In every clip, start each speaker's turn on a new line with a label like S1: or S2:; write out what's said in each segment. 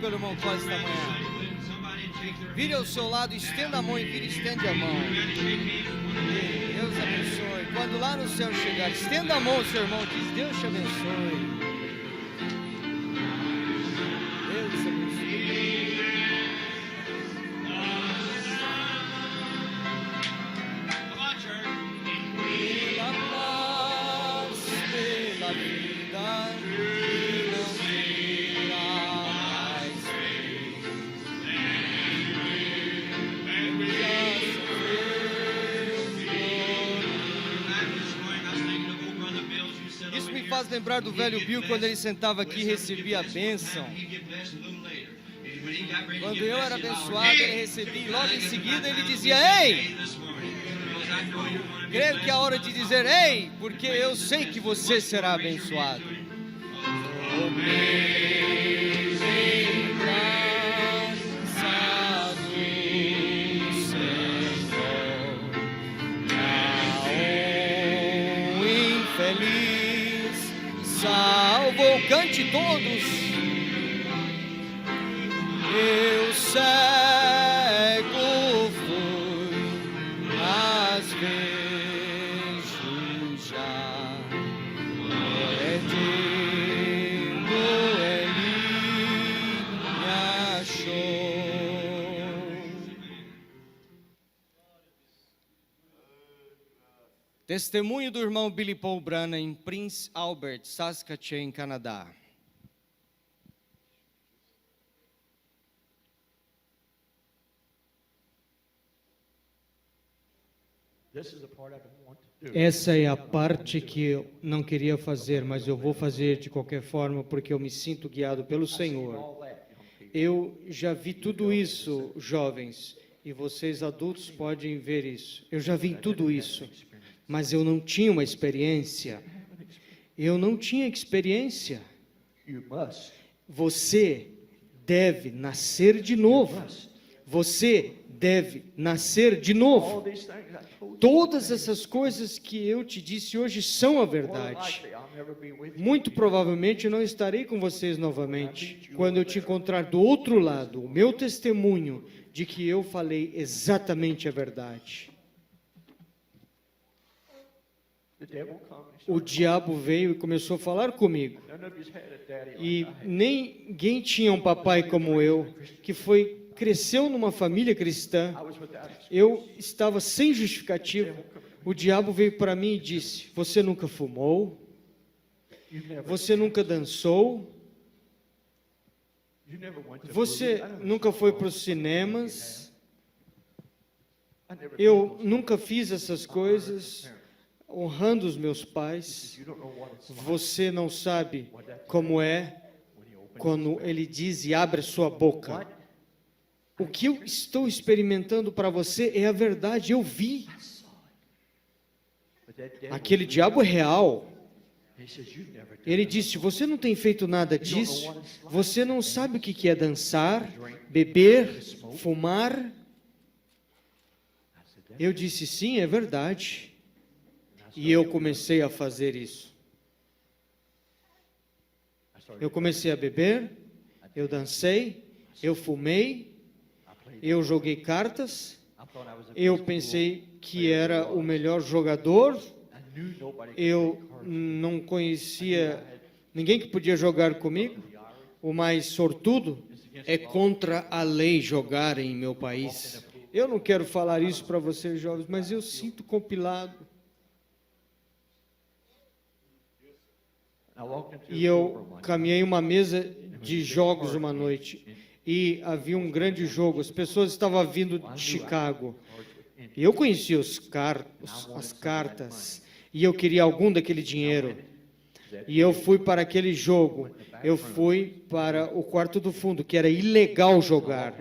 S1: pelo irmão Costa esta manhã. Vire ao seu lado, estenda a mão e vire, estende a mão. Deus abençoe. Quando lá no céu chegar, estenda a mão ao seu irmão e diz: Deus te abençoe. Deus te abençoe. Pela paz, pela vida, que não terá mais fim. Isso me faz lembrar do velho Bill quando ele sentava aqui e recebia a bênção. Quando eu era abençoado, ele recebia e logo em seguida ele dizia: ei! Creio que é a hora de dizer: ei, porque eu sei que você será abençoado. Salvou, cante todos. Eu cego fui, mas vejo já. Pedindo ele me achou. Testemunho do irmão Billy Paul Branham em Prince Albert, Saskatchewan, Canadá.
S2: Essa é a parte que eu não queria fazer, mas eu vou fazer de qualquer forma, porque eu me sinto guiado pelo Senhor. Eu já vi tudo isso, jovens, e vocês adultos podem ver isso. Eu já vi tudo isso, mas eu não tinha uma experiência. Eu não tinha experiência. Você deve nascer de novo. Você deve nascer de novo. Todas essas coisas que eu te disse hoje são a verdade. Muito provavelmente eu não estarei com vocês novamente quando eu te encontrar do outro lado, o meu testemunho de que eu falei exatamente a verdade. O diabo veio e começou a falar comigo. E ninguém tinha um papai como eu, que cresceu numa família cristã. Eu estava sem justificativa. O diabo veio para mim e disse: você nunca fumou? Você nunca dançou? Você nunca foi para os cinemas? Eu nunca fiz essas coisas honrando os meus pais. Você não sabe como é quando ele diz e abre a sua boca. O que eu estou experimentando para você é a verdade, eu vi. Aquele diabo é real. Ele disse: você não tem feito nada disso, você não sabe o que é dançar, beber, fumar. Eu disse: sim, é verdade. E eu comecei a fazer isso. Eu comecei a beber, eu dancei, eu fumei, eu joguei cartas, eu pensei que era o melhor jogador, eu não conhecia ninguém que podia jogar comigo. O mais sortudo é contra a lei jogar em meu país. Eu não quero falar isso para vocês jovens, mas eu sinto compilado. E eu caminhei uma mesa de jogos uma noite, e havia um grande jogo, as pessoas estavam vindo de Chicago, e eu conhecia as cartas, e eu queria algum daquele dinheiro, e eu fui para aquele jogo, eu fui para o quarto do fundo, que era ilegal jogar,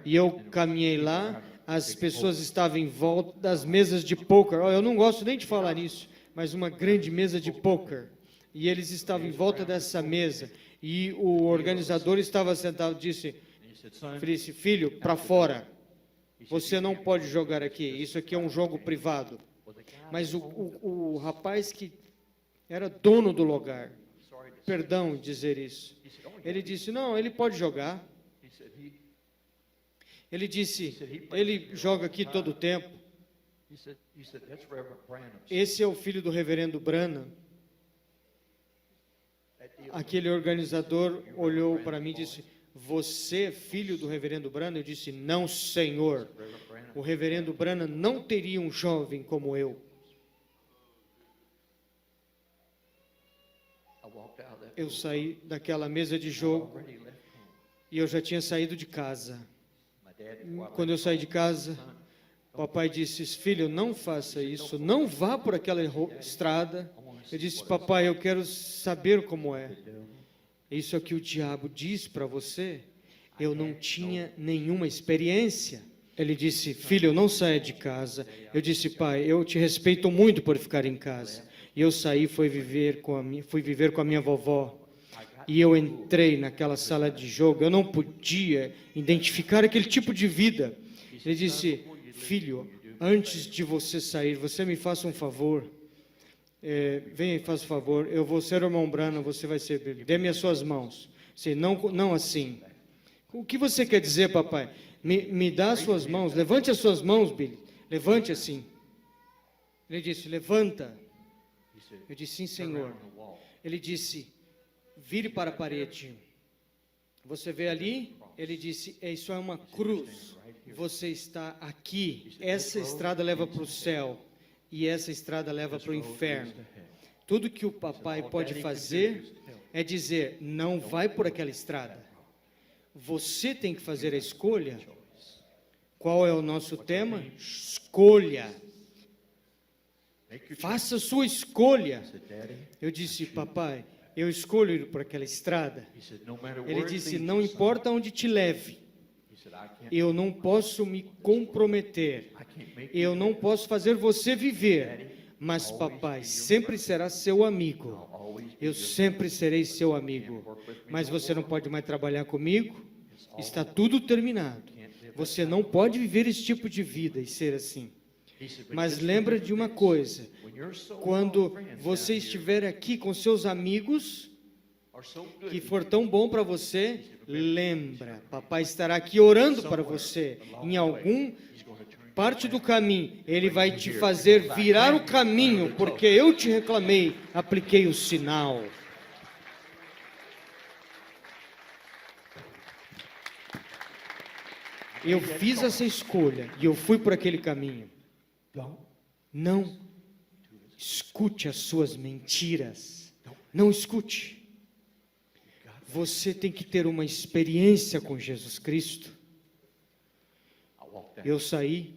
S2: e eu caminhei lá, as pessoas estavam em volta das mesas de pôquer. Eu não gosto nem de falar nisso, mas uma grande mesa de pôquer. E eles estavam em volta dessa mesa. E o organizador estava sentado e disse: filho, para fora. Você não pode jogar aqui. Isso aqui é um jogo privado. Mas o rapaz que era dono do lugar, perdão dizer isso, ele disse: não, ele pode jogar. Ele disse, ele joga aqui todo o tempo. Esse é o filho do reverendo Branham. Aquele organizador olhou para mim e disse, você é filho do reverendo Branham? Eu disse, não, senhor. O reverendo Branham não teria um jovem como eu. Eu saí daquela mesa de jogo e eu já tinha saído de casa. Quando eu saí de casa, papai disse, filho, não faça isso, não vá por aquela estrada. Eu disse, papai, eu quero saber como é. Isso é o que o diabo diz para você? Eu não tinha nenhuma experiência. Ele disse, filho, não saia de casa. Eu disse, pai, eu te respeito muito por ficar em casa. E eu saí, fui viver com a minha vovó. E eu entrei naquela sala de jogo. Eu não podia identificar aquele tipo de vida. Ele disse, filho, antes de você sair, você me faça um favor. Venha e faça um favor. Eu vou ser o irmão Branham, você vai ser... Dê-me as suas mãos. Disse, não assim. O que você quer dizer, papai? Me dá as suas mãos. Levante as suas mãos, Billy. Levante assim. Ele disse, levanta. Eu disse, sim, senhor. Ele disse, vire para a parede. Você vê ali? Ele disse, isso é uma cruz. Você está aqui. Essa estrada leva para o céu. E essa estrada leva para o inferno. Tudo que o papai pode fazer é dizer, não vai por aquela estrada. Você tem que fazer a escolha. Qual é o nosso tema? Escolha. Faça a sua escolha. Eu disse, papai, eu escolho ir por aquela estrada. Ele disse, não importa onde te leve. Eu não posso me comprometer. Eu não posso fazer você viver. Mas papai, sempre será seu amigo. Eu sempre serei seu amigo. Mas você não pode mais trabalhar comigo. Está tudo terminado. Você não pode viver esse tipo de vida e ser assim. Mas lembra de uma coisa, quando você estiver aqui com seus amigos, que for tão bom para você, lembra, papai estará aqui orando para você, em algum parte do caminho, ele vai te fazer virar o caminho, porque eu te reclamei, apliquei o sinal. Eu fiz essa escolha e eu fui por aquele caminho. Não escute as suas mentiras. Não escute. Você tem que ter uma experiência com Jesus Cristo. Eu saí,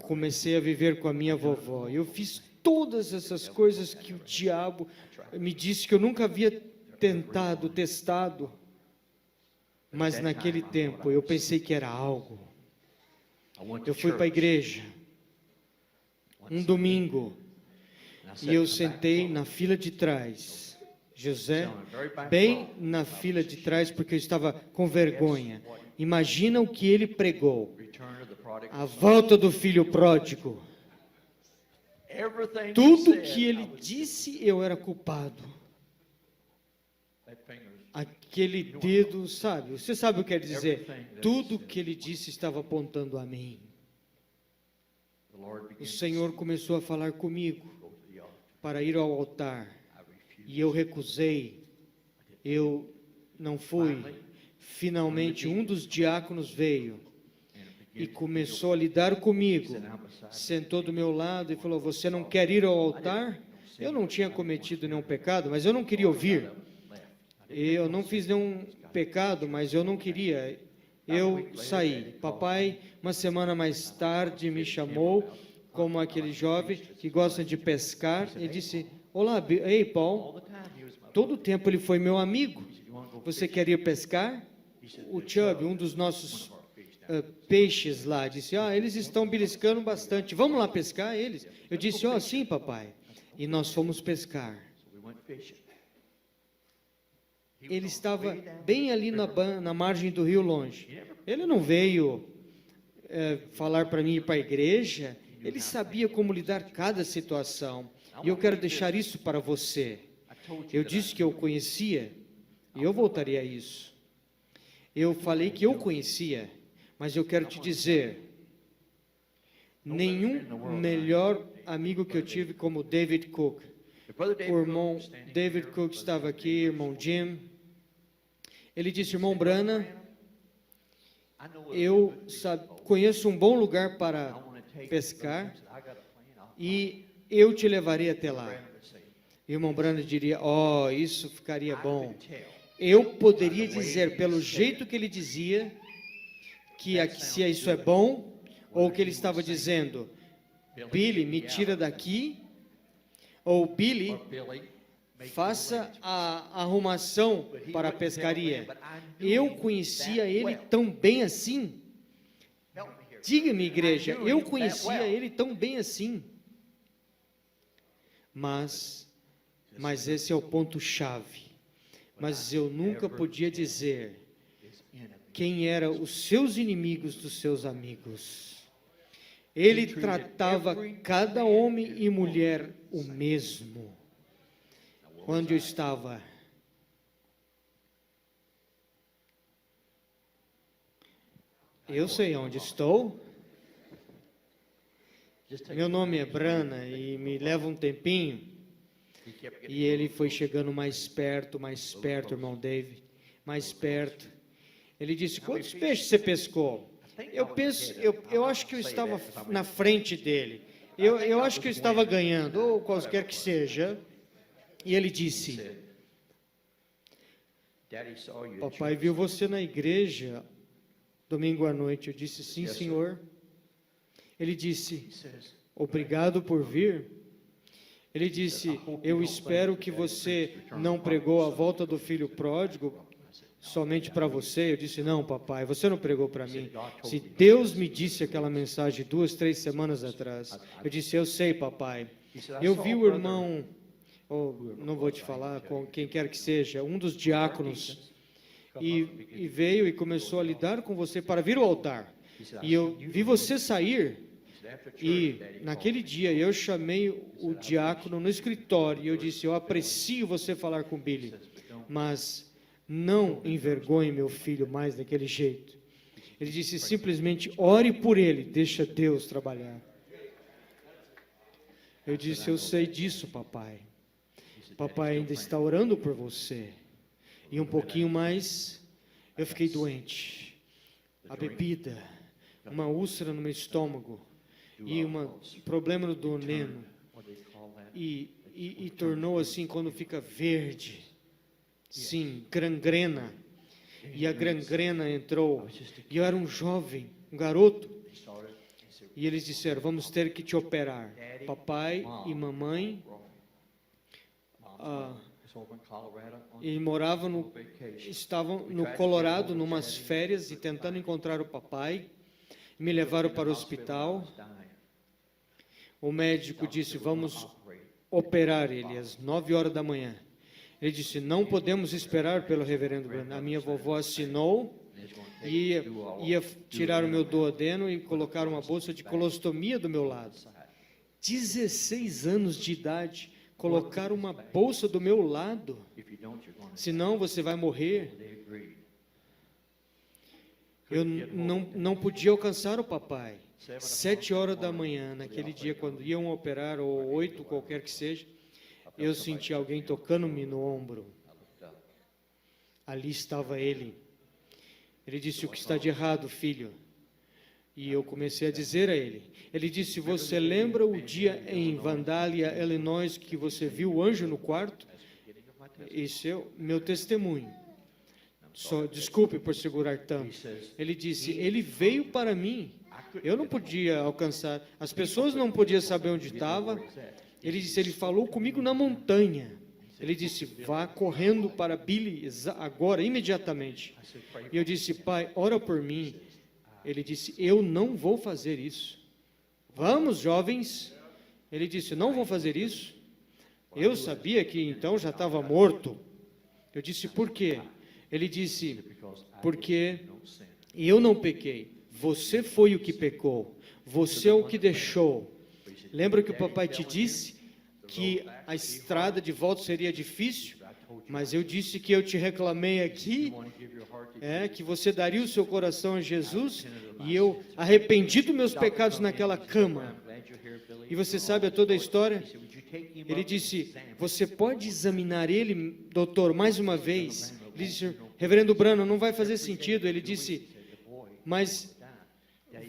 S2: comecei a viver com a minha vovó. Eu fiz todas essas coisas que o diabo me disse que eu nunca havia testado. Mas naquele tempo eu pensei que era algo. Eu fui para a igreja. Um domingo, e eu sentei na fila de trás, José, bem na fila de trás, porque eu estava com vergonha. Imagina o que ele pregou, a volta do filho pródigo. Tudo que ele disse, eu era culpado. Aquele dedo, sabe, você sabe o que quer dizer? Tudo que ele disse estava apontando a mim. O Senhor começou a falar comigo para ir ao altar e eu recusei, eu não fui. Finalmente um dos diáconos veio e começou a lidar comigo, sentou do meu lado e falou, você não quer ir ao altar? Eu não tinha cometido nenhum pecado, mas eu não queria ouvir. Eu não fiz nenhum pecado, mas eu não queria. Eu saí. Papai, uma semana mais tarde, me chamou como aquele jovem que gosta de pescar. Ele disse, olá, ei, Paul. Todo o tempo ele foi meu amigo. Você quer ir pescar? O Chubb, um dos nossos peixes lá, disse, eles estão beliscando bastante. Vamos lá pescar eles? Eu disse, sim, papai. E nós fomos pescar. Ele estava bem ali na margem do rio, longe. Ele não veio falar para mim ir para a igreja. Ele sabia como lidar cada situação. E eu quero deixar isso para você. Eu disse que eu conhecia, e eu voltaria a isso. Eu falei que eu conhecia, Mas eu quero te dizer, nenhum melhor amigo que eu tive como David Cook. O irmão David Cook estava aqui, irmão Jim. Ele disse, irmão Branham, eu conheço um bom lugar para pescar e eu te levarei até lá. E o irmão Branham diria, isso ficaria bom. Eu poderia dizer, pelo jeito que ele dizia, que se isso é bom, ou que ele estava dizendo, Billy, me tira daqui, ou Billy, faça a arrumação para a pescaria. Eu conhecia ele tão bem assim. Diga-me, igreja, eu conhecia ele tão bem assim. Mas esse é o ponto-chave. Mas eu nunca podia dizer quem eram os seus inimigos dos seus amigos. Ele tratava cada homem e mulher o mesmo. Onde eu estava? Eu sei onde estou. Meu nome é Brana e me leva um tempinho. E ele foi chegando mais perto, irmão David, mais perto. Ele disse, quantos peixes você pescou? Eu acho que eu estava na frente dele. Eu acho que eu estava ganhando, ou qualquer que seja. E ele disse, papai viu você na igreja domingo à noite. Eu disse, sim, senhor. Ele disse, obrigado por vir. Ele disse, eu espero que você não pregou a volta do filho pródigo somente para você. Eu disse, não, papai, você não pregou para mim. Se Deus me disse aquela mensagem 2, 3 semanas atrás. Eu disse, eu sei, papai. Eu vi o irmão, não vou te falar, com quem quer que seja, um dos diáconos, e veio e começou a lidar com você para vir ao altar. E eu vi você sair. E naquele dia eu chamei o diácono no escritório e eu disse, eu aprecio você falar com Billy, mas não envergonhe meu filho mais daquele jeito. Ele disse, simplesmente ore por ele, deixa Deus trabalhar. Eu disse, eu sei disso, papai. Papai ainda está orando por você. E um pouquinho mais, eu fiquei doente. A bebida, uma úlcera no meu estômago. E um problema no duodeno, e tornou assim, quando fica verde, sim, gangrena, e a gangrena entrou, e eu era um jovem, um garoto, e eles disseram, vamos ter que te operar, papai e mamãe, e estavam no Colorado, numas férias, e tentando encontrar o papai, me levaram para o hospital. O médico disse, vamos operar ele às 9 horas da manhã. Ele disse, não podemos esperar pelo reverendo Branham. A minha vovó assinou e ia tirar o meu duodeno e colocar uma bolsa de colostomia do meu lado. 16 anos de idade, colocar uma bolsa do meu lado. Senão você vai morrer. Eu não podia alcançar o papai. 7 horas da manhã, naquele dia, quando iam operar, ou 8, qualquer que seja, eu senti alguém tocando-me no ombro. Ali estava ele. Ele disse, o que está de errado, filho? E eu comecei a dizer a ele. Ele disse, você lembra o dia em Vandalia, Illinois, que você viu o anjo no quarto? Isso é meu testemunho. Desculpe por segurar tanto. Ele disse, ele veio para mim. Eu não podia alcançar, as pessoas não podiam saber onde estava. Ele disse, ele falou comigo na montanha. Ele disse, vá correndo para Billy agora, imediatamente. E eu disse, pai, ora por mim. Ele disse, eu não vou fazer isso. Vamos, jovens. Ele disse, não vou fazer isso. Eu sabia que então já estava morto. Eu disse, por quê? Ele disse, porque eu não pequei. Você foi o que pecou. Você é o que deixou. Lembra que o papai te disse que a estrada de volta seria difícil? Mas eu disse que eu te reclamei aqui, que você daria o seu coração a Jesus, e eu arrependi dos meus pecados naquela cama. E você sabe toda a história? Ele disse, você pode examinar ele, doutor, mais uma vez? Ele disse, reverendo Branham, não vai fazer sentido. Ele disse, mas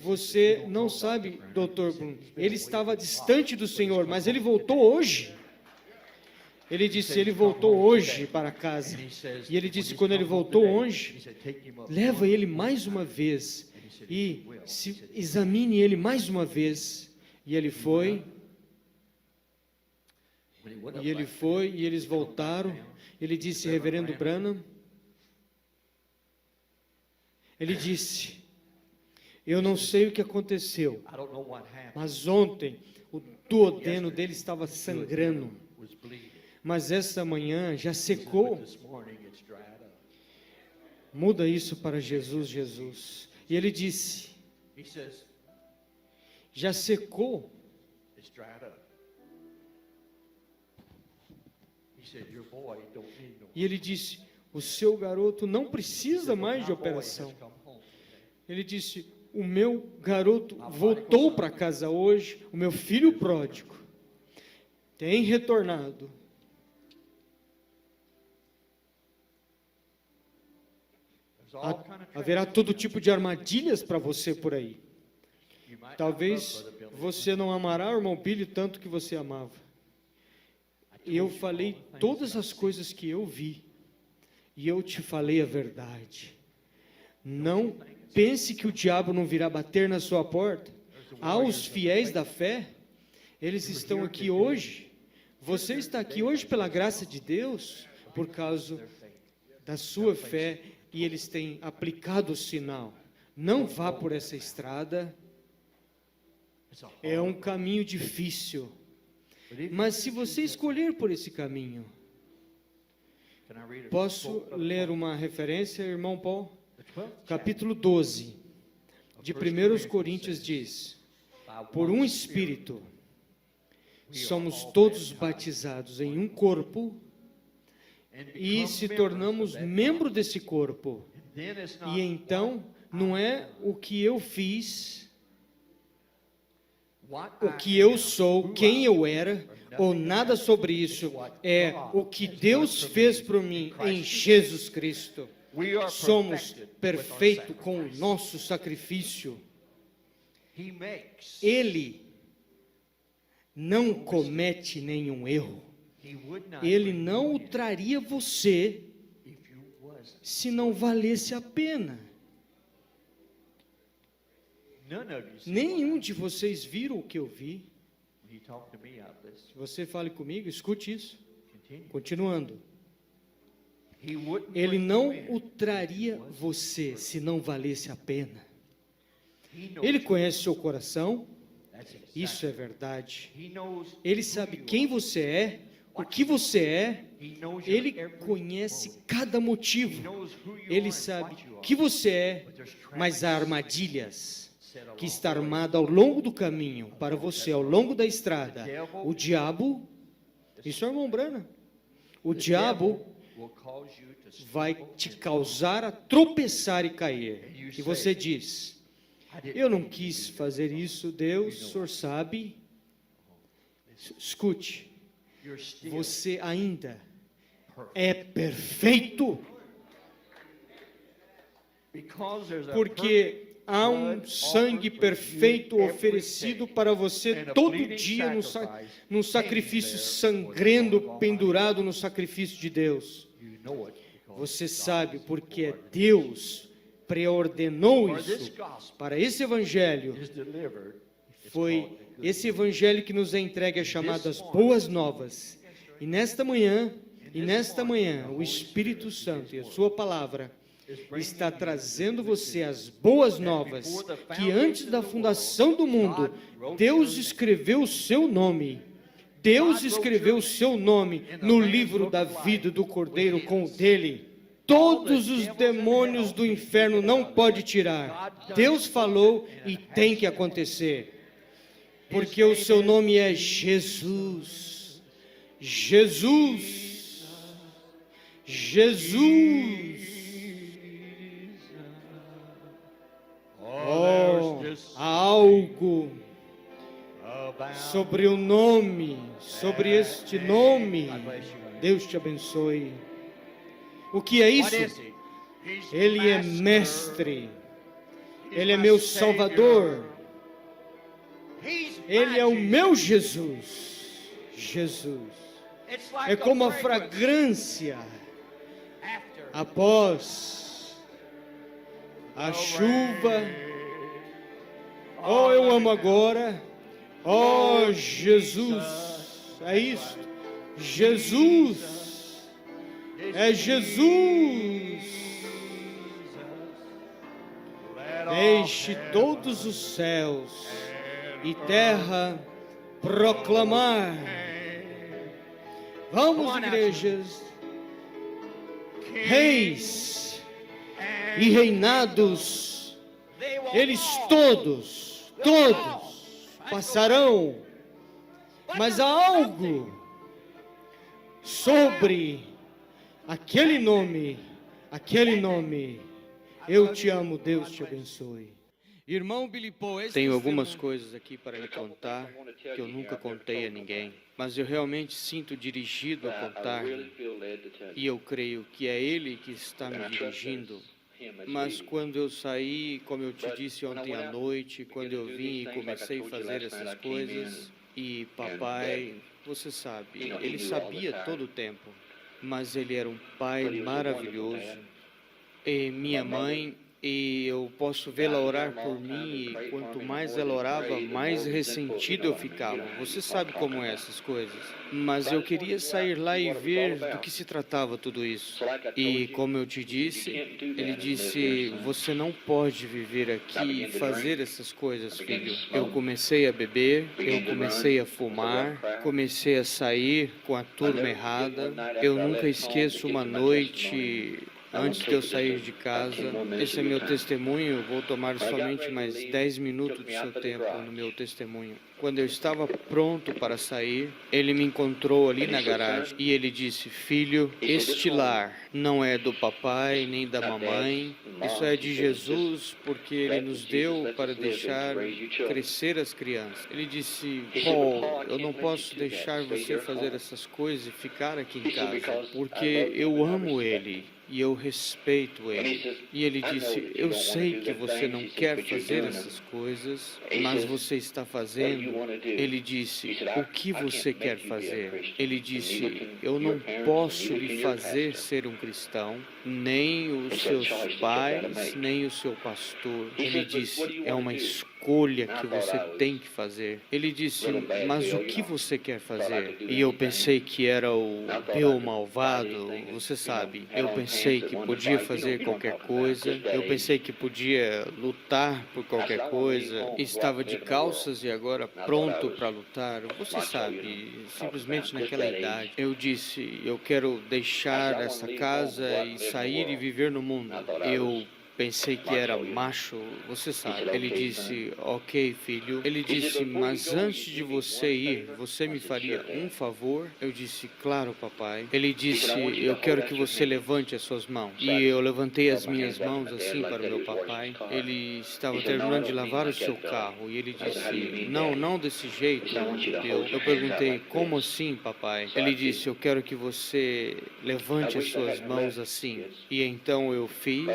S2: você não sabe, doutor Branham, ele estava distante do Senhor, mas ele voltou hoje. Ele disse, ele voltou hoje para casa. E ele disse, quando ele voltou hoje, leva ele mais uma vez e examine ele mais uma vez. E ele foi, e eles voltaram. Ele disse, reverendo Branham, ele disse, eu não sei o que aconteceu, mas ontem o duodeno dele estava sangrando. Mas esta manhã já secou. Muda isso para Jesus, Jesus. E ele disse, já secou. E ele disse, o seu garoto não precisa mais de operação. Ele disse, o meu garoto voltou para casa hoje, o meu filho pródigo tem retornado. Haverá todo tipo de armadilhas para você por aí. Talvez você não amará o irmão Billy tanto que você amava. E eu falei todas as coisas que eu vi. E eu te falei a verdade. Não pense que o diabo não virá bater na sua porta. Há os fiéis da fé. Eles estão aqui hoje. Você está aqui hoje pela graça de Deus, por causa da sua fé. E eles têm aplicado o sinal. Não vá por essa estrada. É um caminho difícil. Mas se você escolher por esse caminho, posso ler uma referência, irmão Paul? Capítulo 12 de 1 Coríntios diz, por um Espírito, somos todos batizados em um corpo, e se tornamos membro desse corpo. E então, não é o que eu fiz, o que eu sou, quem eu era, ou nada sobre isso. É o que Deus fez por mim em Jesus Cristo. Somos perfeitos com o nosso sacrifício. Ele não comete nenhum erro. Ele não o traria você se não valesse a pena. Nenhum de vocês viram o que eu vi. Você fale comigo, escute isso. Continuando. Ele não o traria você se não valesse a pena. Ele conhece seu coração. Isso é verdade. Ele sabe quem você é, o que você é. Ele conhece cada motivo. Ele sabe o que você é, mas há armadilhas que está armada ao longo do caminho para você, ao longo da estrada. O diabo, isso é o irmão Branham, o diabo vai te causar a tropeçar e cair. E você diz, eu não quis fazer isso, Deus, o Senhor sabe. Escute, você ainda é perfeito, porque há um sangue perfeito oferecido para você todo dia num sacrifício sangrando, pendurado no sacrifício de Deus. Você sabe porque Deus preordenou isso para esse evangelho. Foi esse evangelho que nos é entregue, é chamado as boas novas. E nesta manhã, o Espírito Santo e a sua palavra está trazendo você as boas novas, que antes da fundação do mundo, Deus escreveu o seu nome. Deus escreveu o seu nome no livro da vida do Cordeiro com o dele. Todos os demônios do inferno não pode tirar. Deus falou e tem que acontecer. Porque o seu nome é Jesus. Jesus. Jesus. Oh, há algo sobre o nome, sobre este nome. Deus te abençoe. O que é isso? Ele é mestre. Ele é meu Salvador. Ele é o meu Jesus. Jesus. É como a fragrância após a chuva. Oh, eu amo agora. Oh, Jesus. É isso. Jesus. É Jesus. Deixe todos os céus e terra proclamar. Vamos, igrejas. Reis e reinados, eles todos passarão, mas há algo sobre aquele nome. Eu te amo, Deus te abençoe.
S1: Irmão Billy Paul,
S2: Tenho algumas coisas aqui para lhe contar que eu nunca contei a ninguém, mas eu realmente sinto dirigido a contar, e eu creio que é Ele que está me dirigindo. Mas quando eu saí, como eu te disse ontem à noite, quando eu vim e comecei a fazer essas coisas, e papai, você sabe, ele sabia todo o tempo, mas ele era um pai maravilhoso. E minha mãe, e eu posso vê-la orar por mim, e quanto mais ela orava, mais ressentido eu ficava. Você sabe como é essas coisas. Mas eu queria sair lá e ver do que se tratava tudo isso. E como eu te disse, ele disse, você não pode viver aqui e fazer essas coisas, filho. Eu comecei a beber, eu comecei a fumar, comecei a sair com a turma errada. Eu nunca esqueço uma noite antes de eu sair de casa. Esse é meu testemunho. Vou tomar somente mais 10 minutos do seu tempo no meu testemunho. Quando eu estava pronto para sair, ele me encontrou ali na garagem e ele disse, filho, este lar não é do papai nem da mamãe, isso é de Jesus, porque ele nos deu para deixar crescer as crianças. Ele disse, Paul, eu não posso deixar você fazer essas coisas e ficar aqui em casa, porque eu amo ele e eu respeito ele. E ele disse, eu sei que você não quer fazer essas coisas, mas você está fazendo. Ele disse, o que você quer fazer? Ele disse, eu não posso lhe fazer ser um cristão, nem os seus pais, nem o seu pastor. Ele disse, é uma escolha que você tem que fazer. Ele disse, mas o que você quer fazer? E eu pensei que era o eu malvado, você sabe. Eu pensei que podia fazer qualquer coisa. Eu pensei que podia lutar por qualquer coisa. Estava de calças e agora pronto para lutar. Você sabe, simplesmente naquela idade. Eu disse, eu quero deixar essa casa e sair e viver no mundo. Eu pensei que era macho, você sabe. Ele disse, ok, filho. Ele disse, mas antes de você ir, você me faria um favor? Eu disse, claro, papai. Ele disse, eu quero que você levante as suas mãos. E eu levantei as minhas mãos assim para o meu papai. Ele estava terminando de lavar o seu carro e ele disse, não desse jeito, eu perguntei, como assim, papai? Ele disse, eu quero que você levante as suas mãos assim. E então eu fiz.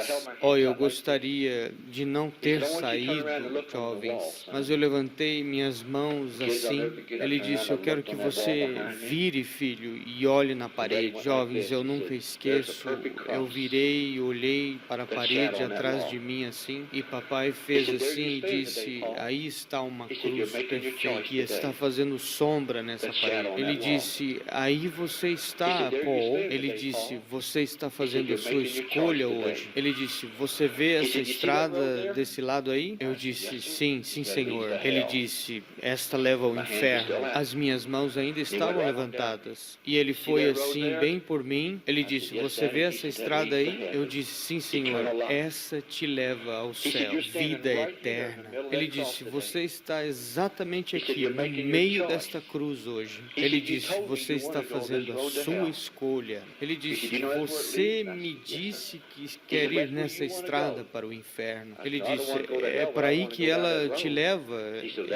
S2: Eu gostaria de não ter saído, jovens, mas eu levantei minhas mãos assim. Ele disse, eu quero que você vire, filho, e olhe na parede. Jovens, eu nunca esqueço, eu virei e olhei para a parede atrás de mim assim, e papai fez assim e disse, aí está uma cruz perfeita que está fazendo sombra nessa parede. Ele disse, aí você está, Paul. Ele disse, você está fazendo a sua escolha hoje. Ele disse, você você vê essa estrada desse lado aí? Eu disse, sim, sim, Senhor. Ele disse, esta leva ao inferno. As minhas mãos ainda estavam levantadas. E ele foi assim, bem por mim. Ele disse, você vê essa estrada aí? Eu disse, sim, Senhor. Essa te leva ao céu, vida eterna. Ele disse, você está exatamente aqui, no meio desta cruz hoje. Ele disse, você está fazendo a sua escolha. Ele disse, você me disse que quer ir nessa estrada para o inferno. Ele disse, é para aí que ela te leva?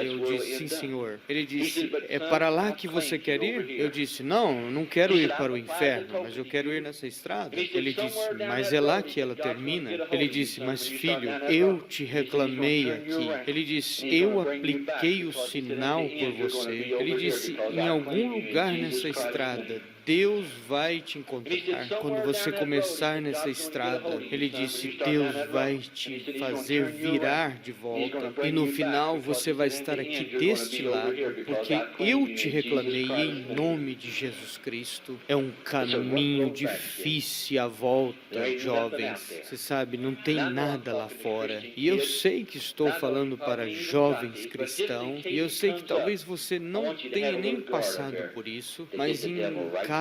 S2: Eu disse, sim, Senhor. Ele disse, é para lá que você quer ir? Eu disse, não, não quero ir para o inferno, mas eu quero ir nessa estrada. Ele disse, mas é lá que ela termina? Ele disse, mas filho, eu te reclamei aqui. Ele disse, eu apliquei o sinal por você. Ele disse, em algum lugar nessa estrada, Deus vai te encontrar. Quando você começar nessa estrada, ele disse, Deus vai te fazer virar de volta. E no final você vai estar aqui deste lado, porque eu te reclamei em nome de Jesus Cristo. É um caminho difícil a volta, jovens. Você sabe, não tem nada lá fora. E eu sei que estou falando para jovens cristãos, e eu sei que talvez você não tenha nem passado por isso, mas em caso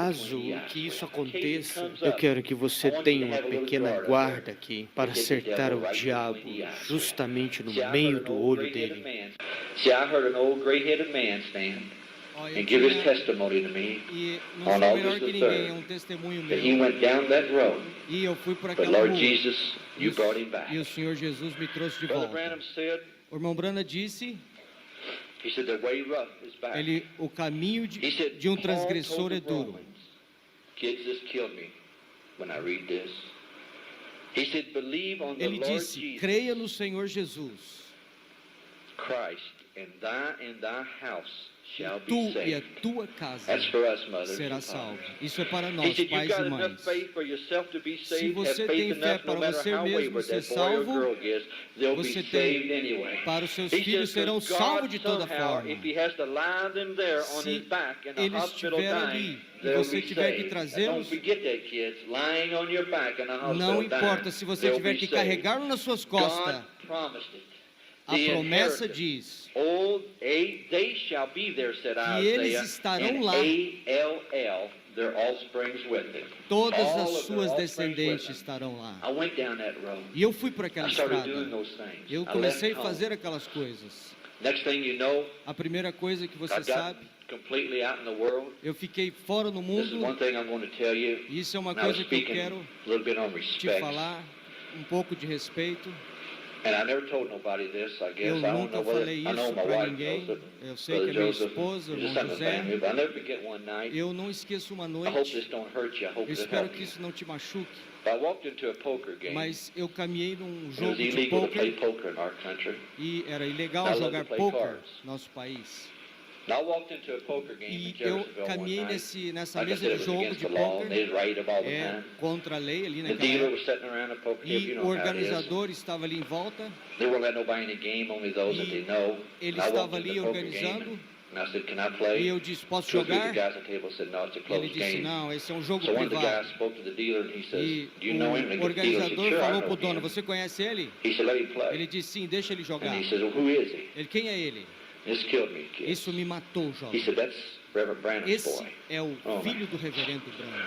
S2: que isso aconteça, eu quero que você tenha uma pequena guarda aqui para acertar o diabo justamente no meio do olho dele.
S3: See, I heard an old gray-headed man stand and give his testimony to me
S1: E não
S3: on
S1: sou melhor
S3: August
S1: que
S3: the
S1: ninguém, é
S3: 3rd
S1: um testemunho
S3: that he
S1: meu.
S3: went down that road.
S1: E eu fui por
S3: But
S1: aquela
S3: Lord
S1: rua.
S3: Jesus,
S1: E
S3: you brought him back.
S1: o Senhor Jesus me trouxe de
S3: Brother
S1: volta.
S3: Branham said,
S1: O irmão Brana disse,
S3: he said, the way rough is back.
S1: o caminho
S3: He said,
S1: de um
S3: Paul
S1: transgressor
S3: told
S1: é
S3: the
S1: duro.
S3: Romans, kids, this killed me when I read this. He said, believe on the
S1: Ele
S3: Lord
S1: disse,
S3: Jesus
S1: creia no Senhor Jesus.
S3: Christ, and thy house shall
S1: Tu
S3: be
S1: e a
S3: saved.
S1: tua casa
S3: That's for us, mothers
S1: será
S3: and
S1: salvo.
S3: fathers.
S1: Isso é para
S3: He
S1: nós,
S3: said, you
S1: pais
S3: got
S1: e
S3: enough
S1: mães.
S3: faith for yourself to be
S1: Se
S3: saved,
S1: você
S3: have faith
S1: tem fé
S3: enough,
S1: para
S3: no matter
S1: você
S3: how
S1: mesmo
S3: wayward
S1: ser
S3: that boy or
S1: salvo,
S3: girl gets, they'll be
S1: você
S3: saved
S1: tem
S3: anyway.
S1: para os seus
S3: He
S1: filhos
S3: says,
S1: serão
S3: 'cause
S1: salvos
S3: God
S1: de toda
S3: somehow,
S1: forma.
S3: if he has to lie them there on
S1: Se
S3: his back in a
S1: eles
S3: hospital
S1: estiverem
S3: dying,
S1: ali e
S3: they'll
S1: você
S3: be
S1: tiver que
S3: saved.
S1: trazê-los,
S3: Don't forget that, kids, lying on your back in a hospital
S1: não
S3: dying,
S1: importa se você
S3: they'll
S1: tiver
S3: be
S1: que
S3: saved.
S1: carregá-lo nas suas costas,
S3: God promised it.
S1: a
S3: The
S1: promessa
S3: inheritance.
S1: diz
S3: They shall be there, said
S1: que eles
S3: Isaiah,
S1: estarão
S3: and
S1: lá.
S3: ALL, their offsprings with them.
S1: todas
S3: All
S1: as
S3: of their
S1: suas
S3: offsprings
S1: descendentes
S3: with them.
S1: estarão lá.
S3: I went down that road.
S1: E eu fui por aquela
S3: I started
S1: estrada.
S3: doing those things.
S1: Eu
S3: I
S1: comecei a
S3: left home.
S1: fazer aquelas coisas.
S3: Next thing you know,
S1: A primeira coisa que você
S3: I got
S1: sabe,
S3: completely out in the world.
S1: eu fiquei fora no
S3: This is one
S1: mundo.
S3: thing I'm going to tell you.
S1: E isso é uma
S3: And I was
S1: coisa que eu
S3: speaking
S1: quero
S3: a little bit on
S1: te
S3: respect.
S1: falar, um pouco de respeito.
S3: And I never told nobody this, I guess.
S1: Eu
S3: I don't
S1: nunca
S3: know whether,
S1: falei
S3: I know
S1: isso
S3: my
S1: para
S3: wife
S1: ninguém.
S3: knows it,
S1: Eu sei que
S3: Brother
S1: a minha
S3: Joseph,
S1: esposa, o
S3: just
S1: irmão
S3: in the
S1: José,
S3: family, but I'll never forget one night.
S1: eu não esqueço uma
S3: I hope
S1: noite.
S3: this don't hurt you. I hope
S1: Eu
S3: this
S1: espero
S3: helps
S1: que
S3: you.
S1: isso não te machuque.
S3: I walked into a poker game.
S1: Mas eu caminhei num
S3: It
S1: jogo
S3: was
S1: de
S3: illegal to play
S1: poker
S3: poker in our country.
S1: e era ilegal
S3: I love
S1: jogar
S3: to play
S1: poker
S3: cards.
S1: no nosso país.
S3: And I walked into a poker game
S1: E
S3: in
S1: eu
S3: Jeffersonville
S1: caminhei
S3: one night.
S1: nessa
S3: Like I
S1: mesa
S3: said,
S1: de
S3: it was
S1: jogo
S3: against
S1: de
S3: the law, and
S1: poker,
S3: they was right up all the time.
S1: contra a lei ali
S3: The
S1: naquela
S3: dealer
S1: época.
S3: was sitting around the poker table. You
S1: E
S3: know
S1: o
S3: how it is.
S1: organizador estava ali em volta.
S3: They won't let nobody in the game, only those that they know.
S1: Ele
S3: And I
S1: estava
S3: walked in
S1: ali
S3: the poker game,
S1: organizando.
S3: and I said, "Can I play?"
S1: E eu disse, posso
S3: Two or three of
S1: jogar?
S3: the guys at the table said, "No, it's a
S1: Ele
S3: closed
S1: disse,
S3: game."
S1: não, esse é um jogo
S3: So one of the guys
S1: privado.
S3: spoke to the dealer and he says,
S1: E
S3: "Do you know him?" And
S1: o
S3: the dealer said,
S1: organizador
S3: "Sure, I
S1: falou
S3: know
S1: para o dono,
S3: him."
S1: você conhece ele?
S3: He said, "Let him play."
S1: Ele disse, sim, deixa ele
S3: And
S1: jogar.
S3: he said, "Well, who is he?"
S1: Ele, quem é ele?
S3: This killed me, kid.
S1: Isso me matou,
S3: He
S1: jovem.
S3: said, "That's Reverend Branham's
S1: Esse
S3: boy."
S1: é o
S3: Oh,
S1: filho do reverendo Branham.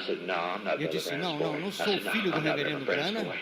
S3: I said, "No, I'm not
S1: Eu
S3: Brother
S1: disse,
S3: Branham's
S1: não,
S3: boy."
S1: não, não
S3: I
S1: sou
S3: said, "No,
S1: filho do
S3: I'm not
S1: reverendo
S3: Reverend Branham's
S1: Branham.
S3: boy."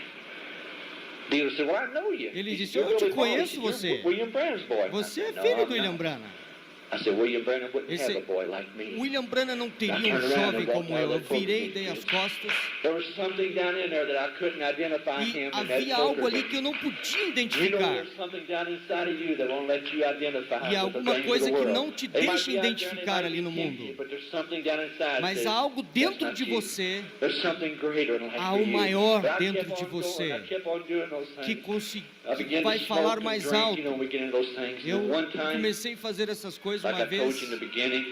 S3: The dealer said, "Well, I know you."
S1: Ele
S3: He
S1: disse,
S3: said,
S1: eu
S3: "You're
S1: te
S3: Billy Paul." He
S1: conheço
S3: said, "You're
S1: você.
S3: William Branham's boy." I
S1: Você é
S3: said, "No,
S1: filho
S3: I'm
S1: do William
S3: not."
S1: Branham.
S3: I said, "William Branham wouldn't
S1: Esse-
S3: have a boy like me."
S1: William Branham não teria
S3: I
S1: um
S3: turned around
S1: jovem
S3: and walked
S1: como
S3: out
S1: eu.
S3: of
S1: Eu
S3: that poker
S1: virei,
S3: game,
S1: dei as
S3: kid.
S1: costas.
S3: There was something down in there that I couldn't identify
S1: E
S3: him in that
S1: havia
S3: poker
S1: algo ali
S3: game.
S1: que eu não podia
S3: You know
S1: identificar.
S3: there's something down inside of you that won't let you identify
S1: E
S3: with the
S1: alguma
S3: things of
S1: coisa
S3: the
S1: que
S3: world.
S1: não te
S3: They might
S1: deixa
S3: be out there and they
S1: identificar
S3: might
S1: ali no
S3: be tempting
S1: mundo.
S3: you, but there's something down inside
S1: Mas
S3: that
S1: há algo
S3: says,
S1: dentro
S3: "That's
S1: de
S3: not you."
S1: você
S3: There's something greater in life
S1: Há
S3: for
S1: o
S3: you.
S1: maior
S3: But I
S1: dentro
S3: kept
S1: de
S3: on going,
S1: você
S3: I kept on doing those
S1: que
S3: things. I began
S1: vai
S3: to
S1: falar
S3: smoke and
S1: mais
S3: drink,
S1: alto.
S3: you know, we get into those things.
S1: Eu
S3: And one time,
S1: comecei a fazer essas coisas
S3: like
S1: uma
S3: I told
S1: vez.
S3: you in the beginning,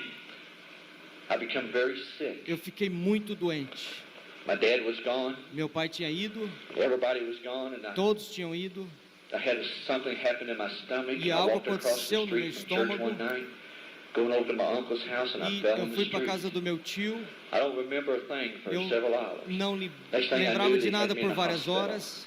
S3: I become very sick.
S1: Eu fiquei muito doente.
S3: My dad was gone.
S1: Meu pai tinha ido,
S3: Everybody was gone, and
S1: todos tinham ido.
S3: I had something happen in my stomach.
S1: E
S3: And I
S1: algo
S3: walked across the
S1: aconteceu no meu
S3: street from church
S1: estômago.
S3: one night, going over to my uncle's house, and I
S1: E
S3: fell
S1: eu
S3: in the
S1: fui para a
S3: street.
S1: casa do meu tio.
S3: I don't remember a thing for
S1: Eu
S3: several hours.
S1: não
S3: Next thing I
S1: lembrava
S3: knew,
S1: de
S3: they
S1: nada
S3: had me in
S1: por
S3: the
S1: várias
S3: hospital.
S1: horas.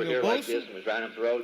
S3: over
S1: meu
S3: here like
S1: bolso.
S3: this and was riding up the road.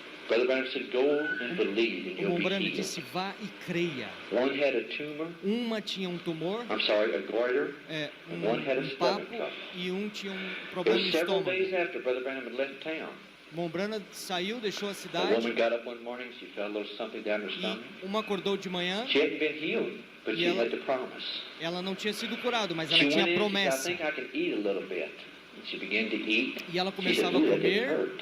S3: Brother Branham said, go and believe and
S1: O
S3: you'll be
S1: Mombrano
S3: healed.
S1: disse, vá e creia.
S3: One had a tumor,
S1: Uma tinha um tumor,
S3: I'm sorry, a goiter, and one had a
S1: papo,
S3: stomach cup.
S1: e um tinha um
S3: It
S1: problema
S3: was
S1: no
S3: several
S1: estômago.
S3: days after Brother Branham had left town.
S1: Mombrana saiu, deixou a
S3: A
S1: cidade,
S3: woman got up one morning, she felt a little something down her stomach.
S1: e uma acordou de manhã,
S3: She hadn't been healed, but she
S1: ela-
S3: had the promise.
S1: ela não tinha sido curada, mas
S3: She
S1: ela
S3: went
S1: tinha
S3: in, she said, I
S1: promessa.
S3: think I can eat a little bit. and she began to eat.
S1: E ela
S3: She said,
S1: começava a
S3: "Ooh, that didn't
S1: comer
S3: hurt."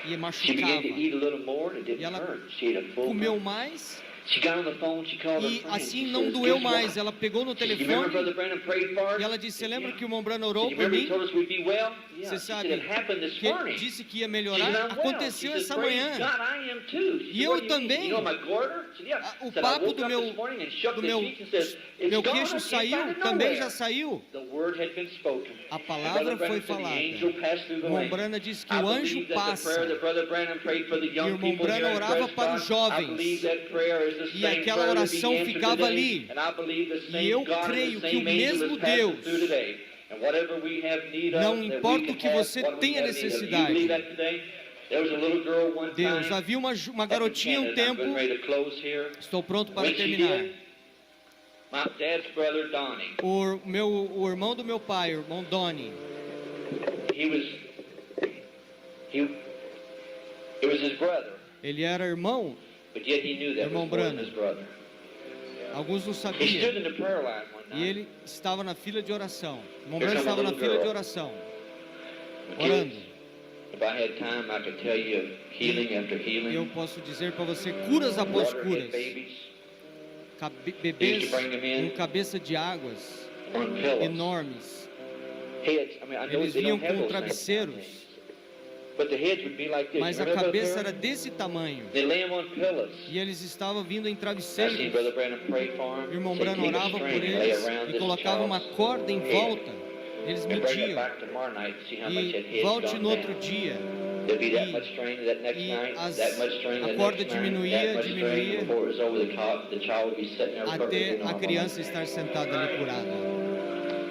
S1: e
S3: She began
S1: machucava.
S3: to eat a little more, and it
S1: E
S3: didn't
S1: ela
S3: hurt. She ate a full
S1: comeu
S3: meal.
S1: mais
S3: She got on the phone, she called her
S1: e
S3: friend.
S1: assim
S3: She
S1: não
S3: says,
S1: doeu
S3: "Guess
S1: mais.
S3: what?"
S1: Ela pegou no
S3: She said, "You remember Brother
S1: telefone
S3: Branham prayed for us?"
S1: e ela disse, você lembra
S3: Yeah.
S1: que o irmão Branham
S3: She
S1: orou
S3: said,
S1: por
S3: "Remember he
S1: mim?
S3: told us we'd be well?" Yeah.
S1: Você
S3: She said,
S1: sabe
S3: "It happened this
S1: que ele
S3: morning."
S1: disse que ia
S3: She
S1: melhorar?
S3: said, "I'm well."
S1: Aconteceu
S3: She said,
S1: essa
S3: "Praise
S1: manhã.
S3: God, I am too." She
S1: E
S3: said,
S1: eu
S3: "What do you mean?
S1: também.
S3: You know my goiter?" She said, "Yeah."
S1: O
S3: Said, "I
S1: papo
S3: woke
S1: do
S3: up
S1: meu,
S3: this morning and shook
S1: do
S3: the
S1: meu,
S3: sheets and said, "It's
S1: meu
S3: gone. I
S1: queixo
S3: can't
S1: saiu,
S3: find it
S1: também
S3: nowhere."
S1: já saiu.
S3: The word had been spoken.
S1: A
S3: And
S1: palavra
S3: Brother
S1: foi
S3: Branham said, "The
S1: falada.
S3: angel passed through the
S1: Irmão
S3: lane."
S1: Branham disse que
S3: I
S1: o anjo
S3: believe that the
S1: passa.
S3: prayer that Brother Branham prayed for the young
S1: Irmão
S3: people here
S1: Branham
S3: in
S1: orava para os
S3: Prescott, I
S1: jovens.
S3: believe that prayer is the
S1: E
S3: same
S1: aquela
S3: prayer that
S1: oração
S3: he answered
S1: ficava
S3: today.
S1: ali.
S3: And I believe the
S1: E
S3: same
S1: eu
S3: God and
S1: creio
S3: the
S1: que o
S3: same angel
S1: mesmo
S3: is passing
S1: Deus,
S3: through today. And whatever we have need of,
S1: não
S3: that we
S1: importa
S3: can
S1: o que
S3: have
S1: você
S3: what we
S1: tenha
S3: have need of.
S1: necessidade.
S3: You believe that today? There was a little girl one
S1: Deus,
S3: time
S1: havia uma
S3: up in
S1: garotinha um
S3: Canada. I'm
S1: tempo,
S3: getting ready to close here.
S1: estou pronto para
S3: When she
S1: terminar.
S3: did, my dad's brother Donnie,
S1: O irmão do meu pai, o irmão Donnie,
S3: it was his brother,
S1: ele era irmão,
S3: but yet he knew that
S1: Irmão
S3: was more than
S1: Branham.
S3: his brother.
S1: alguns não
S3: He stood
S1: sabiam.
S3: in the prayer line one
S1: E
S3: night.
S1: ele estava na fila de oração. O irmão
S3: Here
S1: Branham
S3: come a
S1: estava na
S3: little
S1: fila de
S3: girl.
S1: oração,
S3: Kids,
S1: orando.
S3: if I had time, I could tell you of healing after
S1: E eu
S3: healing.
S1: posso dizer para você, curas após
S3: Waterhead
S1: curas.
S3: babies
S1: Bebês com cabeça de águas
S3: on pillows.
S1: enormes.
S3: Heads, I mean, I know
S1: Eles
S3: they
S1: vinham
S3: don't have
S1: com
S3: those
S1: travesseiros,
S3: things, but the heads would be like this.
S1: mas
S3: You
S1: a
S3: remember Brother
S1: cabeça
S3: Branham?
S1: era desse tamanho.
S3: They lay them on pillows.
S1: E eles estavam vindo em
S3: I seen
S1: travesseiros.
S3: Brother Branham pray for
S1: O
S3: them.
S1: irmão
S3: Say,
S1: Branham
S3: "Take a
S1: orava por
S3: string and lay
S1: eles
S3: around
S1: e
S3: this
S1: colocava uma
S3: child's
S1: corda em
S3: head
S1: volta. Eles
S3: and bring it
S1: mediam.
S3: back tomorrow night and see how much that
S1: E
S3: head's
S1: volte
S3: gone
S1: no outro
S3: down.
S1: dia.
S3: There'd be that
S1: E-
S3: much strain that next
S1: e
S3: night,
S1: as-
S3: that much strain
S1: a
S3: the
S1: corda
S3: next night,
S1: diminuía,
S3: that much strain
S1: diminuía,
S3: before it was over. The child would be sitting there perfectly
S1: Até a
S3: normal.
S1: criança estar sentada ali curada.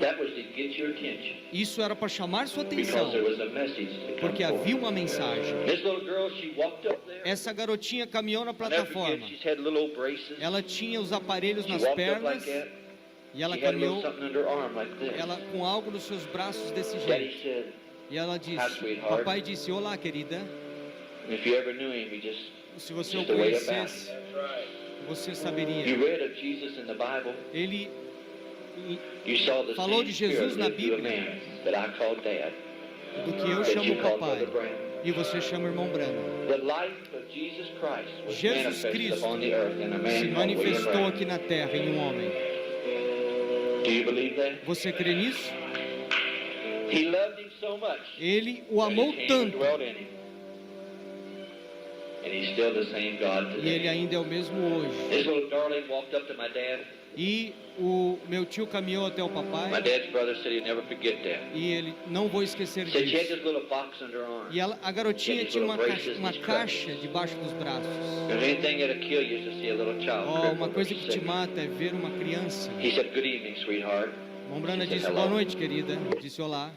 S3: That was to get your attention
S1: Isso era para chamar sua
S3: because
S1: atenção,
S3: there was a message to come
S1: porque havia
S3: forth.
S1: uma mensagem.
S3: This little girl, she walked up there.
S1: Essa garotinha caminhou na
S3: I'll never forget,
S1: plataforma.
S3: she's had little old braces.
S1: Ela tinha os aparelhos
S3: She
S1: nas
S3: walked up
S1: pernas
S3: like that.
S1: e ela
S3: She had a little
S1: caminhou
S3: something under her arm like this.
S1: ela com algo nos seus braços desse
S3: Daddy
S1: jeito.
S3: said,
S1: E ela
S3: "Hi,
S1: disse,
S3: sweetheart."
S1: papai disse, olá querida,
S3: If you ever knew him, he just
S1: se você o
S3: just the way about
S1: conhecesse,
S3: him.
S1: você
S3: You
S1: saberia.
S3: read of Jesus in the Bible.
S1: Ele
S3: You saw the
S1: Falou
S3: same
S1: de Jesus
S3: spirit
S1: na
S3: live through a
S1: Bíblia.
S3: man that I call Dad,
S1: do que eu
S3: that
S1: chamo
S3: you call
S1: papai
S3: Brother Branham.
S1: e você chama irmão Branham.
S3: The life of Jesus Christ was
S1: Jesus
S3: manifested
S1: Cristo
S3: upon the earth in a
S1: Se
S3: man called William
S1: manifestou
S3: Branham.
S1: aqui na terra em um homem.
S3: Do you believe that?
S1: Você crê nisso?
S3: He loved him so much
S1: Ele o
S3: that he
S1: amou
S3: came and
S1: tanto
S3: dwelt in him. And he's still the same God
S1: e ele
S3: today.
S1: ainda é o mesmo hoje.
S3: This little darling walked up to my dad.
S1: E o meu tio caminhou até o
S3: My
S1: papai
S3: dad's brother said he'd never forget that.
S1: e ele, não vou esquecer
S3: Said she had
S1: disso.
S3: this little box under her arm.
S1: E a garotinha tinha uma caixa debaixo dos braços.
S3: If there's anything that'll kill you is to see a little child
S1: Oh, uma
S3: crippled
S1: coisa
S3: or
S1: que te
S3: sick.
S1: mata é ver uma criança.
S3: He said, "Good evening, sweetheart."
S1: Irmão Branham disse, boa noite, querida. Disse olá.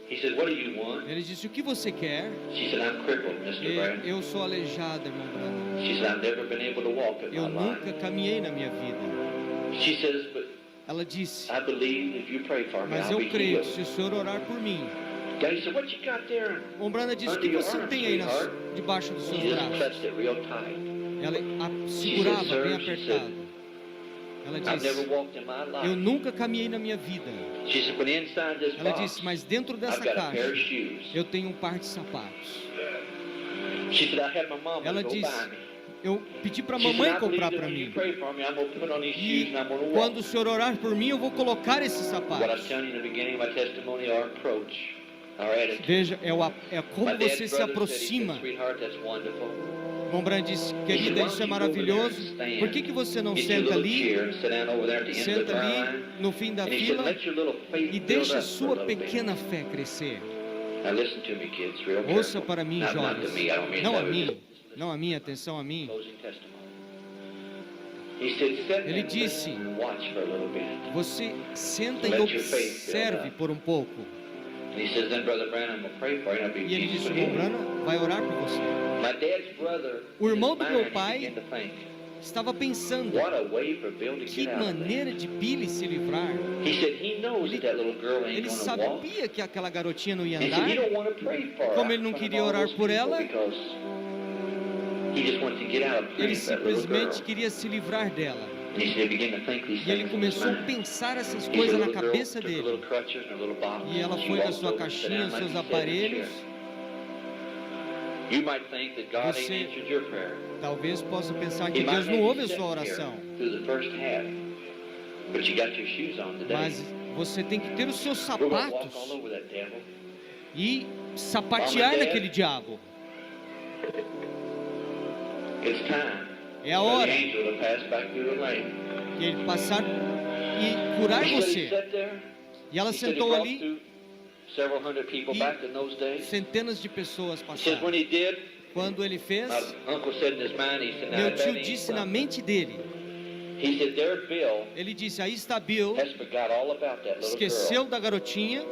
S3: He said, "What do you want?"
S1: Ele disse, o que você quer?
S3: She said, "I'm crippled, Mr. Branham."
S1: Eu sou aleijada, irmão Branham.
S3: She said, "I've never been able to walk in
S1: Eu
S3: my life."
S1: nunca caminhei na minha vida.
S3: She says, "But
S1: Ela disse,
S3: I believe if you pray for me,
S1: mas
S3: I'll
S1: eu
S3: be
S1: creio,
S3: healed."
S1: se o senhor orar por mim.
S3: Daddy said, "What you got there?"
S1: Irmão Branham disse, o que você tem aí debaixo dos seus
S3: She just
S1: braços?
S3: clutched it real tight.
S1: Ela segurava bem apertado. Ela
S3: "I've never
S1: disse,
S3: walked in my
S1: eu
S3: life."
S1: nunca caminhei na minha vida.
S3: She said, "But inside this
S1: Ela
S3: box,
S1: disse, mas dentro
S3: I've
S1: dessa
S3: got a pair
S1: caixa,
S3: of shoes."
S1: eu tenho um par de sapatos.
S3: She said, "I had my mama
S1: Ela
S3: go
S1: disse,
S3: buy me."
S1: Eu pedi para a
S3: She said,
S1: mamãe
S3: "I believe
S1: comprar
S3: that
S1: para
S3: when you
S1: mim.
S3: pray for me, I'm going to put on these
S1: E
S3: shoes and I'm going to
S1: quando o
S3: walk."
S1: senhor orar por mim, eu vou colocar esses
S3: What I was
S1: sapatos.
S3: telling you in the beginning of my testimony, our approach, our attitude.
S1: Veja, é como
S3: My
S1: você
S3: dad's
S1: se
S3: brother said, he
S1: aproxima.
S3: said, "Sweetheart, that's wonderful."
S1: Irmão Branham disse, querida, isso é maravilhoso. Por que você não
S3: Get you a
S1: senta
S3: little
S1: ali,
S3: chair and sit down over there at the end of the
S1: senta
S3: prayer
S1: ali
S3: line.
S1: no fim da
S3: And he said,
S1: fila
S3: "Let your little faith
S1: e
S3: build
S1: deixa
S3: up
S1: a
S3: for a
S1: sua
S3: little bit."
S1: pequena fé crescer?
S3: Now listen to me, kids, real
S1: Ouça
S3: careful.
S1: para mim,
S3: Not to
S1: jovens.
S3: me, I don't mean
S1: Não a
S3: that.
S1: mim, não a mim, atenção a mim.
S3: Closing testimony. He said, "Sit
S1: Ele
S3: and
S1: disse,
S3: listen and watch for a little bit."
S1: Você senta e
S3: Let your faith build
S1: observe
S3: up.
S1: por um pouco.
S3: And he says, "Then Brother Branham will pray for you and I'll be
S1: E ele
S3: Jesus
S1: disse,
S3: will
S1: irmão
S3: heal you."
S1: Branham vai orar por você.
S3: My dad's brother,
S1: O irmão
S3: in
S1: do
S3: his
S1: meu
S3: mind,
S1: pai
S3: he began to think,
S1: Estava pensando,
S3: what a way for Bill to
S1: que
S3: get out of there.
S1: maneira de Billy se livrar.
S3: He said he knows that that little girl ain't
S1: Ele
S3: going to walk.
S1: sabia que aquela garotinha não ia
S3: He said he
S1: andar.
S3: don't want to pray for her.
S1: Como ele não
S3: in front of
S1: queria
S3: all
S1: orar
S3: those
S1: por
S3: people
S1: ela,
S3: because he just wanted to get out of praying
S1: Ele
S3: for that little
S1: simplesmente
S3: girl.
S1: queria se livrar dela.
S3: And he said he began to think these
S1: E ele
S3: things in his
S1: começou a
S3: mind.
S1: pensar essas
S3: He
S1: coisas
S3: said,
S1: na
S3: "Little girl
S1: cabeça
S3: took her little
S1: dele.
S3: crutches and her little box,
S1: E ela
S3: and she
S1: foi com a
S3: walked
S1: sua
S3: over and sat
S1: caixinha,
S3: down
S1: os
S3: like
S1: seus
S3: he sat in the
S1: aparelhos.
S3: chair. You might think that God ain't
S1: Você
S3: answered your prayer.
S1: talvez possa pensar
S3: He
S1: que
S3: might
S1: Deus não
S3: have
S1: ouve
S3: you
S1: a sua
S3: sitting here
S1: oração.
S3: through the first half, but you got your shoes on today.
S1: Mas você tem que ter os seus
S3: We're gonna walk all
S1: sapatos
S3: over that devil.
S1: e sapatear naquele diabo.
S3: It's time
S1: É a
S3: for the
S1: hora
S3: angel to pass back through the lane.
S1: de ele passar e curar
S3: He said he
S1: você.
S3: sat there.
S1: E ela
S3: He said he
S1: sentou
S3: brought
S1: ali,
S3: through several hundred people
S1: e
S3: back in those days.
S1: centenas de pessoas
S3: He says
S1: passaram.
S3: when he did,
S1: Quando ele fez,
S3: my uncle said in his mind, he said, now
S1: meu
S3: that
S1: tio
S3: ain't
S1: disse na
S3: something.
S1: mente dele,
S3: He said their Bill
S1: ele disse, aí está Bill,
S3: has forgot all about that little
S1: esqueceu
S3: girl.
S1: da garotinha,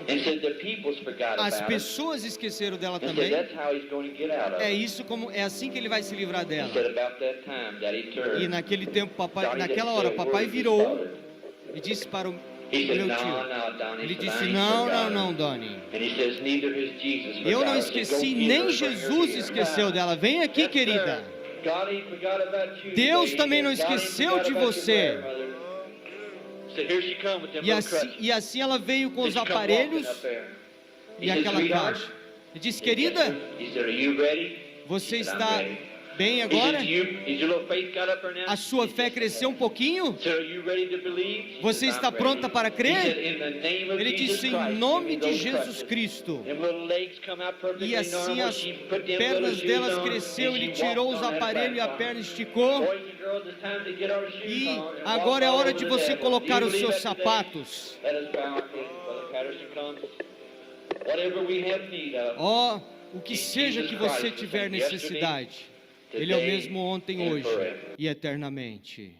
S3: And said the people's forgot
S1: as
S3: about it.
S1: pessoas esqueceram dela
S3: And said
S1: também.
S3: that's how he's going to get out of
S1: É
S3: it.
S1: isso como é assim que ele vai se livrar
S3: He said
S1: dela.
S3: about that time that he
S1: E
S3: turned.
S1: naquele tempo, papai,
S3: Donnie
S1: naquela
S3: didn't
S1: hora,
S3: say a
S1: papai
S3: word to his
S1: virou
S3: father.
S1: e disse para o
S3: He said,
S1: meu
S3: no,
S1: tio.
S3: no, Donnie.
S1: Ele
S3: He said,
S1: disse,
S3: I ain't
S1: não,
S3: forgot
S1: não,
S3: her.
S1: não, Donnie.
S3: And he says, neither has Jesus
S1: Eu
S3: forgot
S1: não
S3: her. He said,
S1: esqueci,
S3: "Go get her
S1: nem
S3: and bring her
S1: Jesus
S3: here."
S1: esqueceu dela. Vem aqui,
S3: Yes, sir.
S1: querida.
S3: God ain't forgot about you
S1: Deus
S3: today.
S1: também
S3: He
S1: não
S3: said, God ain't
S1: esqueceu
S3: forgot
S1: de
S3: about your
S1: você.
S3: grandmother. He said, here she come with them
S1: E
S3: little
S1: assim,
S3: crutches.
S1: e assim ela veio com os
S3: She come walking
S1: aparelhos
S3: up there. He
S1: e
S3: said,
S1: aquela
S3: "Sweetheart?"
S1: caixa. Ele disse,
S3: He said, "Yes,
S1: querida,
S3: sir." He said, are you ready?
S1: você
S3: He said, "I'm
S1: está
S3: ready."
S1: bem
S3: He
S1: agora?
S3: said, "Is your little faith got up there now?"
S1: A sua
S3: He
S1: fé
S3: said,
S1: cresceu um pouquinho?
S3: "Sir, are you ready to believe?" She
S1: Você
S3: said,
S1: está
S3: "I'm
S1: pronta
S3: ready."
S1: para
S3: He
S1: crer?
S3: said, "In the name of
S1: Ele
S3: Jesus
S1: disse,
S3: Christ,
S1: em
S3: give
S1: nome
S3: me
S1: de
S3: those
S1: Jesus
S3: crutches."
S1: Cristo.
S3: Them little legs come out perfectly
S1: E assim
S3: normal.
S1: as
S3: She put them
S1: pernas
S3: little shoes
S1: delas
S3: on,
S1: cresceu,
S3: and
S1: ele
S3: she
S1: tirou
S3: walked
S1: os
S3: on that
S1: aparelhos e a
S3: platform.
S1: perna esticou.
S3: Boys and girls, it's time to get our shoes
S1: E
S3: on and walk
S1: agora é
S3: all
S1: hora
S3: over
S1: de
S3: the
S1: você
S3: devil.
S1: colocar
S3: Do you
S1: os
S3: believe
S1: seus
S3: that today?
S1: sapatos.
S3: Let us bow our heads. Brother Patterson comes. Whatever we have need of.
S1: Ó, o que seja que você tiver necessidade, Ele é o mesmo ontem, hoje e eternamente.